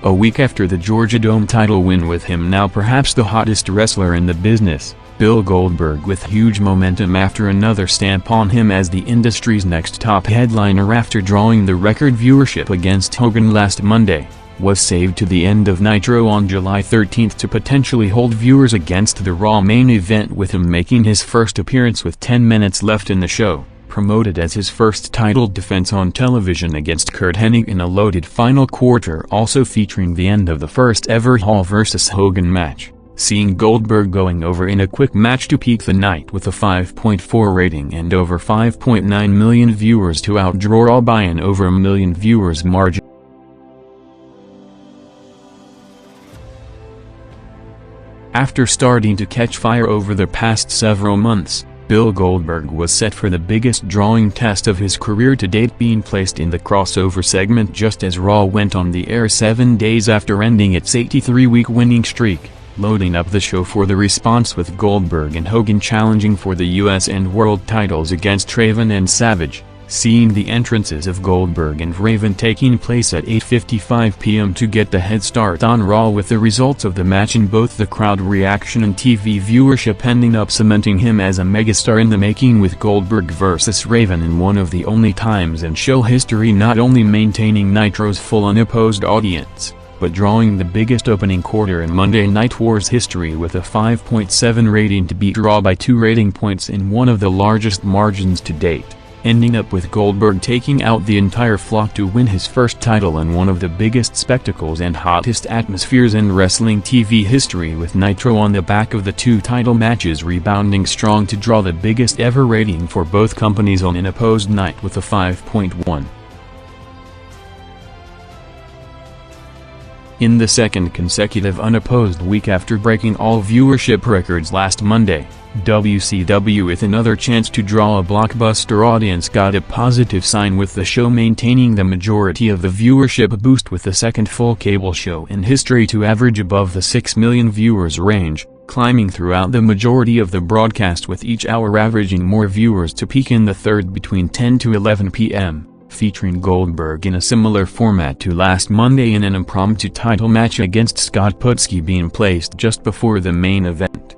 A week after the Georgia Dome title win, with him now perhaps the hottest wrestler in the business, Bill Goldberg, with huge momentum after another stamp on him as the industry's next top headliner after drawing the record viewership against Hogan last Monday, was saved to the end of Nitro on July 13 to potentially hold viewers against the Raw main event, with him making his first appearance with 10 minutes left in the show, promoted as his first title defense on television against Curt Hennig in a loaded final quarter, also featuring the end of the first ever Hall vs. Hogan match, seeing Goldberg going over in a quick match to peak the night with a 5.4 rating and over 5.9 million viewers to outdraw Raw by an over a million viewers margin. After starting to catch fire over the past several months, Bill Goldberg was set for the biggest drawing test of his career to date, being placed in the crossover segment just as Raw went on the air 7 days after ending its 83-week winning streak, loading up the show for the response with Goldberg and Hogan challenging for the US and World titles against Raven and Savage, seeing the entrances of Goldberg and Raven taking place at 8:55 p.m. to get the head start on Raw, with the results of the match in both the crowd reaction and TV viewership ending up cementing him as a megastar in the making, with Goldberg vs. Raven in one of the only times in show history not only maintaining Nitro's full unopposed audience, but drawing the biggest opening quarter in Monday Night War's history with a 5.7 rating to beat Raw by 2 rating points in one of the largest margins to date, ending up with Goldberg taking out the entire flock to win his first title in one of the biggest spectacles and hottest atmospheres in wrestling TV history, with Nitro on the back of the 2 title matches rebounding strong to draw the biggest ever rating for both companies on an opposed night with a 5.1. In the second consecutive unopposed week after breaking all viewership records last Monday, WCW, with another chance to draw a blockbuster audience, got a positive sign, with the show maintaining the majority of the viewership boost, with the second full cable show in history to average above the 6 million viewers range, climbing throughout the majority of the broadcast, with each hour averaging more viewers to peak in the third between 10 to 11 p.m., featuring Goldberg in a similar format to last Monday in an impromptu title match against Scott Putski being placed just before the main event.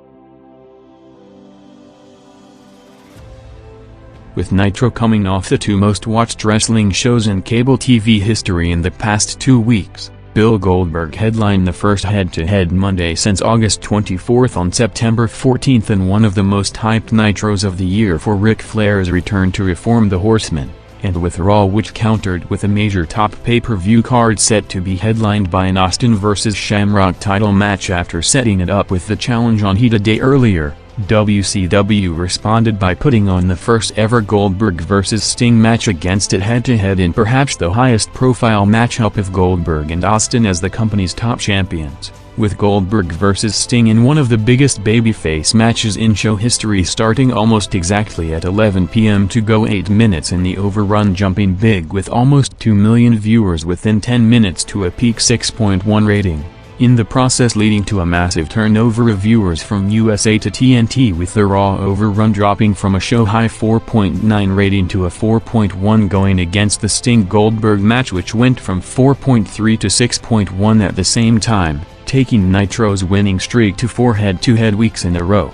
With Nitro coming off the 2 most watched wrestling shows in cable TV history in the past 2 weeks, Bill Goldberg headlined the first head-to-head Monday since August 24 on September 14 in one of the most hyped Nitros of the year for Ric Flair's return to reform the Horsemen, and with Raw, which countered with a major top pay-per-view card set to be headlined by an Austin vs. Shamrock title match after setting it up with the challenge on Heat a day earlier. WCW responded by putting on the first ever Goldberg vs. Sting match against it head-to-head in perhaps the highest profile matchup of Goldberg and Austin as the company's top champions, with Goldberg vs. Sting in one of the biggest babyface matches in show history starting almost exactly at 11 p.m. to go 8 minutes in the overrun, jumping big with almost 2 million viewers within 10 minutes to a peak 6.1 rating. In the process leading to a massive turnover of viewers from USA to TNT, with the Raw overrun dropping from a show-high 4.9 rating to a 4.1 going against the Sting-Goldberg match, which went from 4.3 to 6.1 at the same time, taking Nitro's winning streak to 4 head-to-head weeks in a row.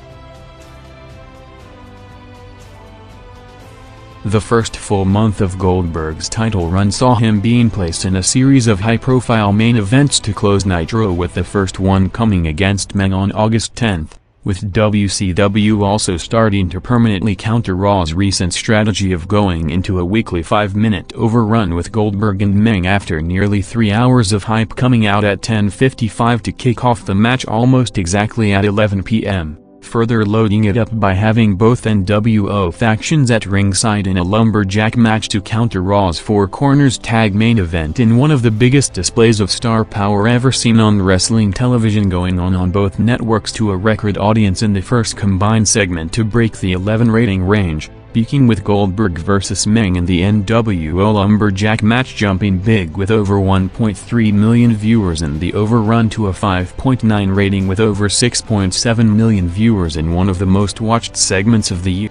The first full month of Goldberg's title run saw him being placed in a series of high-profile main events to close Nitro, with the first one coming against Meng on August 10, with WCW also starting to permanently counter Raw's recent strategy of going into a weekly 5-minute overrun with Goldberg and Meng after nearly 3 hours of hype, coming out at 10:55 to kick off the match almost exactly at 11 p.m., further loading it up by having both NWO factions at ringside in a lumberjack match to counter Raw's Four Corners tag main event in one of the biggest displays of star power ever seen on wrestling television, going on both networks to a record audience in the first combined segment to break the 11 rating range, peaking with Goldberg vs. Meng in the NWO lumberjack match jumping big with over 1.3 million viewers in the overrun to a 5.9 rating with over 6.7 million viewers in one of the most watched segments of the year.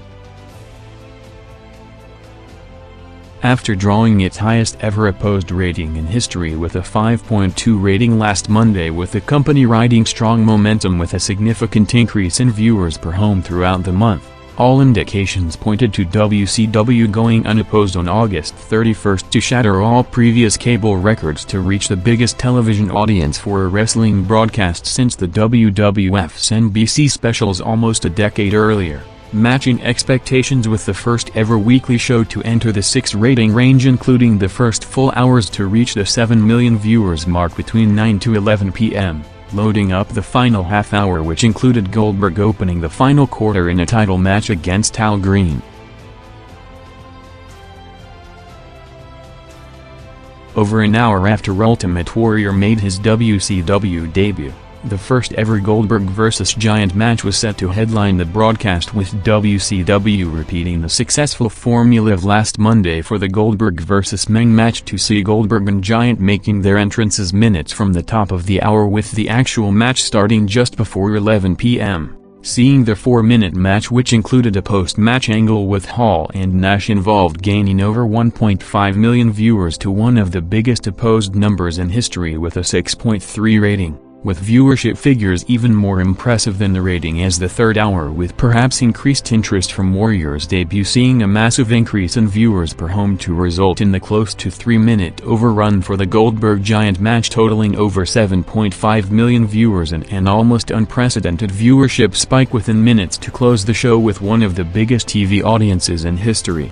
After drawing its highest ever opposed rating in history with a 5.2 rating last Monday, with the company riding strong momentum with a significant increase in viewers per home throughout the month, all indications pointed to WCW going unopposed on August 31st to shatter all previous cable records to reach the biggest television audience for a wrestling broadcast since the WWF's NBC specials almost a decade earlier, matching expectations with the first ever weekly show to enter the 6 rating range, including the first full hours to reach the 7 million viewers mark between 9 to 11 p.m., loading up the final half hour, which included Goldberg opening the final quarter in a title match against Al Green. Over an hour after Ultimate Warrior made his WCW debut, the first ever Goldberg vs. Giant match was set to headline the broadcast, with WCW repeating the successful formula of last Monday for the Goldberg vs. Meng match to see Goldberg and Giant making their entrances minutes from the top of the hour, with the actual match starting just before 11 p.m., seeing the 4-minute match, which included a post-match angle with Hall and Nash involved, gaining over 1.5 million viewers to one of the biggest opposed numbers in history with a 6.3 rating. With viewership figures even more impressive than the rating as the third hour, with perhaps increased interest from Warrior's debut seeing a massive increase in viewers per home to result in the close to 3-minute overrun for the Goldberg Giant match, totaling over 7.5 million viewers and an almost unprecedented viewership spike within minutes to close the show with one of the biggest TV audiences in history.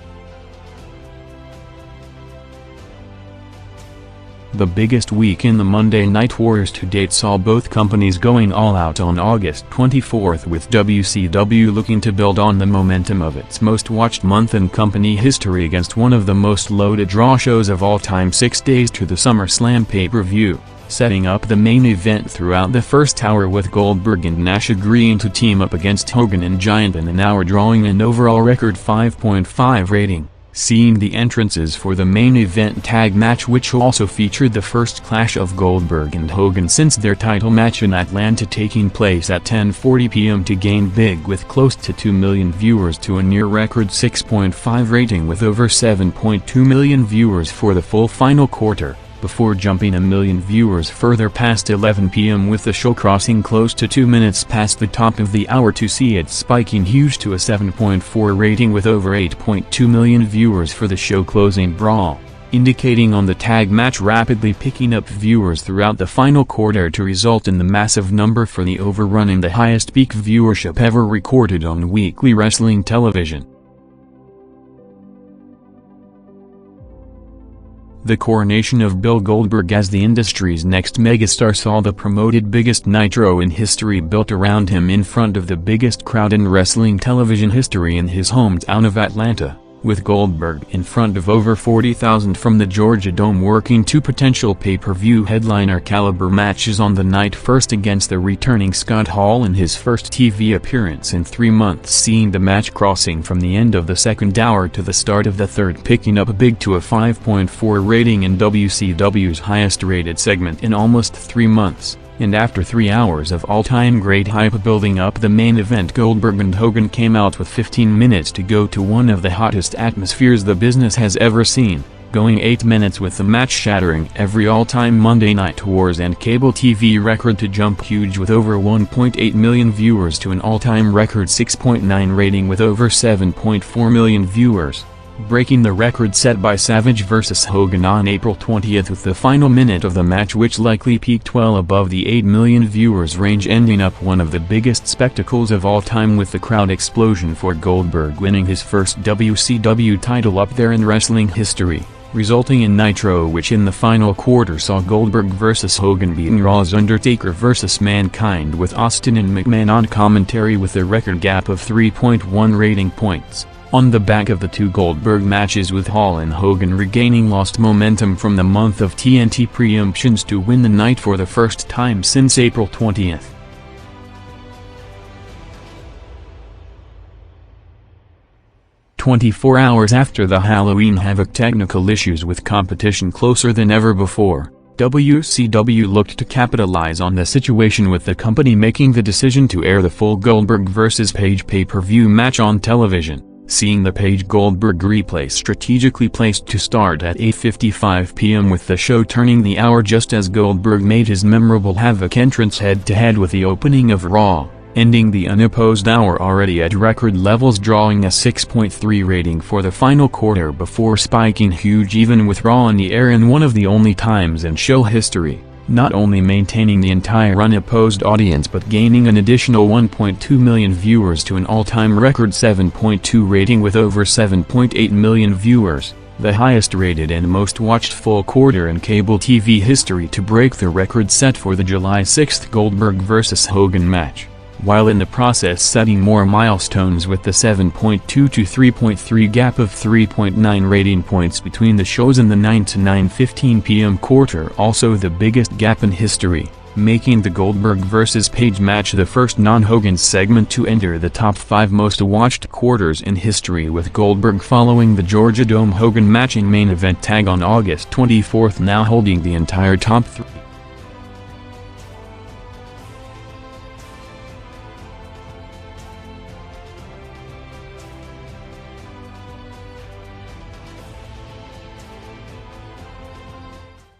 The biggest week in the Monday Night Wars to date saw both companies going all out on August 24th, with WCW looking to build on the momentum of its most watched month in company history against one of the most loaded draw shows of all time, 6 days to the SummerSlam pay-per-view, setting up the main event throughout the first hour, with Goldberg and Nash agreeing to team up against Hogan and Giant in an hour, drawing an overall record 5.5 rating. Seeing the entrances for the main event tag match, which also featured the first clash of Goldberg and Hogan since their title match in Atlanta, taking place at 10:40 p.m. to gain big with close to 2 million viewers to a near-record 6.5 rating, with over 7.2 million viewers for the full final quarter, before jumping 1 million viewers further past 11 p.m. with the show crossing close to 2 minutes past the top of the hour to see it spiking huge to a 7.4 rating with over 8.2 million viewers for the show closing brawl, indicating on the tag match rapidly picking up viewers throughout the final quarter to result in the massive number for the overrun and the highest peak viewership ever recorded on weekly wrestling television. The coronation of Bill Goldberg as the industry's next megastar saw the promoted biggest Nitro in history built around him in front of the biggest crowd in wrestling television history in his hometown of Atlanta, with Goldberg in front of over 40,000 from the Georgia Dome, working 2 potential pay-per-view headliner caliber matches on the night, first against the returning Scott Hall in his first TV appearance in 3 months, seeing the match crossing from the end of the second hour to the start of the third, picking up big to a 5.4 rating in WCW's highest rated segment in almost 3 months. And after 3 hours of all-time great hype building up the main event, Goldberg and Hogan came out with 15 minutes to go to one of the hottest atmospheres the business has ever seen, going 8 minutes with the match shattering every all-time Monday Night Wars and cable TV record to jump huge with over 1.8 million viewers to an all-time record 6.9 rating with over 7.4 million viewers, breaking the record set by Savage vs. Hogan on April 20th with the final minute of the match, which likely peaked well above the 8 million viewers range, ending up one of the biggest spectacles of all time, with the crowd explosion for Goldberg winning his first WCW title up there in wrestling history, resulting in Nitro, which in the final quarter saw Goldberg vs. Hogan beating Raw's Undertaker vs. Mankind, with Austin and McMahon on commentary with a record gap of 3.1 rating points, on the back of the 2 Goldberg matches, with Hall and Hogan regaining lost momentum from the month of TNT preemptions to win the night for the first time since April 20th. "24 hours after the Halloween Havoc technical issues with competition closer than ever before, WCW looked to capitalize on the situation, with the company making the decision to air the full Goldberg vs. Page pay-per-view match on television, seeing the Page-Goldberg replay strategically placed to start at 8:55 p.m. with the show turning the hour just as Goldberg made his memorable Havoc entrance head-to-head with the opening of Raw, ending the unopposed hour already at record levels, drawing a 6.3 rating for the final quarter before spiking huge even with Raw on the air in one of the only times in show history, not only maintaining the entire unopposed audience but gaining an additional 1.2 million viewers to an all-time record 7.2 rating with over 7.8 million viewers, the highest rated and most watched full quarter in cable TV history to break the record set for the July 6 Goldberg vs. Hogan match, while in the process setting more milestones with the 7.2 to 3.3 gap of 3.9 rating points between the shows in the 9 to 9:15 p.m. quarter, also the biggest gap in history, making the Goldberg vs. Page match the first non-Hogan segment to enter the top 5 most watched quarters in history, with Goldberg following the Georgia Dome Hogan matching main event tag on August 24 now holding the entire top 3.